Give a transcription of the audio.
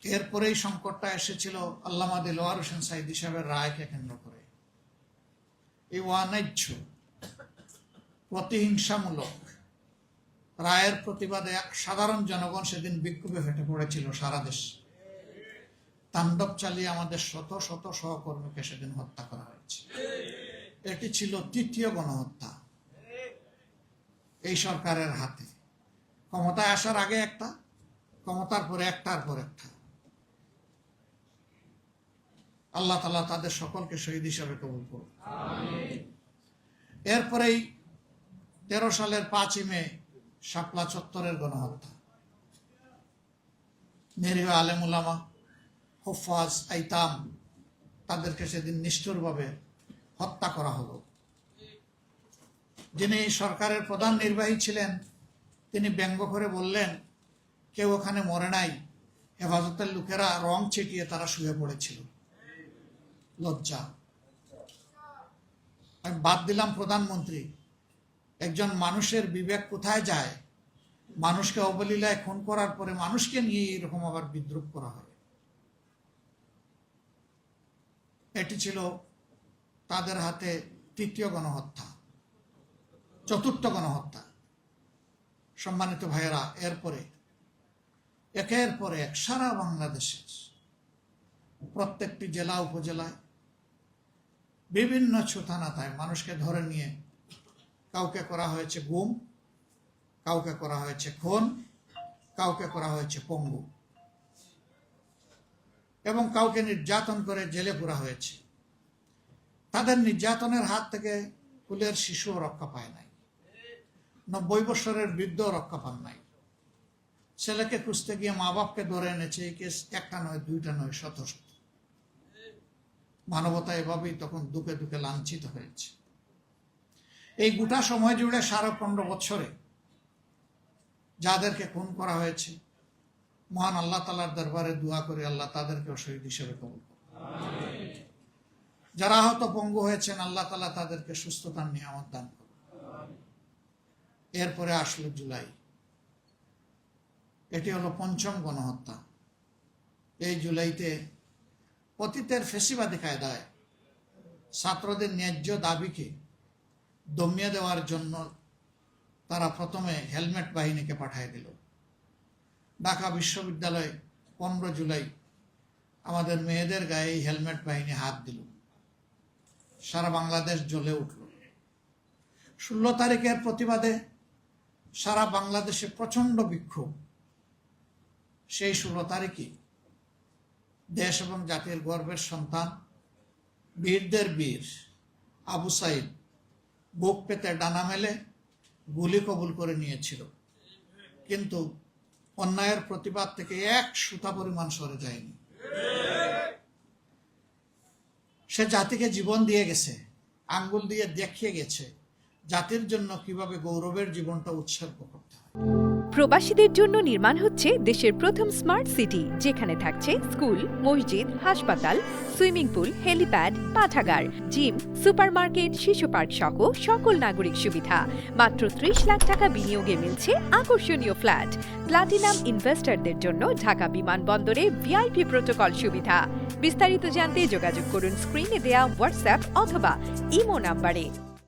এরপরেই সংকটটা এসেছিল আল্লামা দিলওয়ার হোসেন সাঈদী সাহেবের রায়কে কেন্দ্র করে। এই অন্যায্য প্রতিহিংসামূলক রায়ের প্রতিবাদে সাধারণ জনগণ সেদিন বিক্ষোভে ফেটে পড়েছিল সারা দেশ। তাণ্ডব চালিয়ে আমাদের শত শত সহকর্মীকে সেদিন হত্যা করা হয়েছে। এটি ছিল তৃতীয় গণহত্যা এই সরকারের হাতে। ক্ষমতায় আসার আগে একটা, ক্ষমতার পরে একটার পর একটা। আল্লাহ তাআলা তাদের সকলকে শহীদ হিসাবে কবুল করুন। এরপরেই 13 সালের 5ই মে শাপলা চত্বরের গণহত্যা। নিরীহ আলেম উলামা, হুফাজ, আইতাম তাদেরকে সেদিন নিষ্ঠুরভাবে হত্যা করা হলো। যিনি সরকারের প্রধান নির্বাহী ছিলেন তিনি ব্যঙ্গ করে বললেন, কেউ ওখানে মরে নাই, হেফাজতের লোকেরা রং ছিটিয়ে তারা শুয়ে পড়েছিল। লজ্জা। আমি বাদ দিলাম প্রধানমন্ত্রী, একজন মানুষের বিবেক কোথায় যায়? মানুষকে অবলীলায় খুন করার পরে মানুষকে নিয়ে এরকম আবার বিদ্রুপ করা হয়। এটি ছিল তাদের হাতে তৃতীয় গণহত্যা। চতুর্থ গণহত্যা। সম্মানিত ভাইয়েরা, এরপরে একের পর এক সারা বাংলাদেশের প্রত্যেকটি জেলা উপজেলায় বিভিন্ন ছুতানাতায় মানুষকে ধরে নিয়ে কাউকে করা হয়েছে গুম, কাউকে করা হয়েছে খুন, কাউকে করা হয়েছে পঙ্গু, এবং কাউকে নির্যাতন করে জেলে পুরা হয়েছে। তাদের নির্যাতনের হাত থেকে কুলের শিশুও রক্ষা পায় নাই, 90 বছরের বৃদ্ধ রক্ষা পান নাই। ছেলেকে খুঁজতে গিয়ে মা বাপকে ধরে এনেছে। এই কেস একটা নয়, দুইটা নয়, শত শত। মানবতা এভাবেই তখন দুঃখে দুঃখে লাঞ্ছিত হয়েছে। এই গোটা সময় জুড়ে 15.5 বছরে যাদেরকে খুন করা হয়েছে, মহান আল্লাহ তাআলার দরবারে দোয়া করে আল্লাহ তাদেরকেও শহীদ হিসেবে কবুল করুন। যারা আহত পঙ্গু হয়েছেন আল্লাহ তাআলা তাদেরকে সুস্থতার নিয়ামত দান করুন। এরপরে আসলো জুলাই। এটি হলো 5ম গণহত্যা। এই জুলাইতে অতীতের ফেসিবাদী কায়দায় ছাত্রদের ন্যায্য দাবিকে দমিয়ে দেওয়ার জন্য তারা প্রথমে হেলমেট বাহিনীকে পাঠিয়ে দিল। ঢাকা বিশ্ববিদ্যালয়ে 15 জুলাই আমাদের মেয়েদের গায়ে এই হেলমেট বাহিনী হাত দিল। সারা বাংলাদেশ জ্বলে উঠল। 16 তারিখের প্রতিবাদে সারা বাংলাদেশে প্রচন্ড বিক্ষোভ। সেই 16 তারিখে দেশ এবং জাতির গর্বের সন্তান, বীরদের বীর আবু সাইদ বুক পেতে ডানা মেলে গুলি কবুল করে নিয়েছিল, কিন্তু অন্যায়ের প্রতিবাদ থেকে এক সুতা পরিমাণ সরে যায়নি। সে জাতিকে জীবন দিয়ে গেছে, আঙ্গুল দিয়ে দেখিয়ে গেছে জাতির জন্য কিভাবে গৌরবের জীবনটা উৎসর্গ করতে হয়। প্রবাসীদের জন্য নির্মাণ হচ্ছে দেশের প্রথম স্মার্ট সিটি, যেখানে থাকছে স্কুল, মসজিদ, হাসপাতাল, সুইমিং পুল, হেলিপ্যাড, পাঠাগার, জিম, সুপারমার্কেট, শিশু পার্ক সহ সকল নাগরিক সুবিধা। মাত্র 30 লাখ টাকা বিনিয়োগে মিলছে আকর্ষণীয় ফ্ল্যাট। প্লাটিনাম ইনভেস্টরদের জন্য ঢাকা বিমানবন্দরে ভিআইপি প্রোটোকল সুবিধা। বিস্তারিত জানতে যোগাযোগ করুন স্ক্রিনে দেয়া হোয়াটসঅ্যাপ অথবা ইমো নাম্বারে।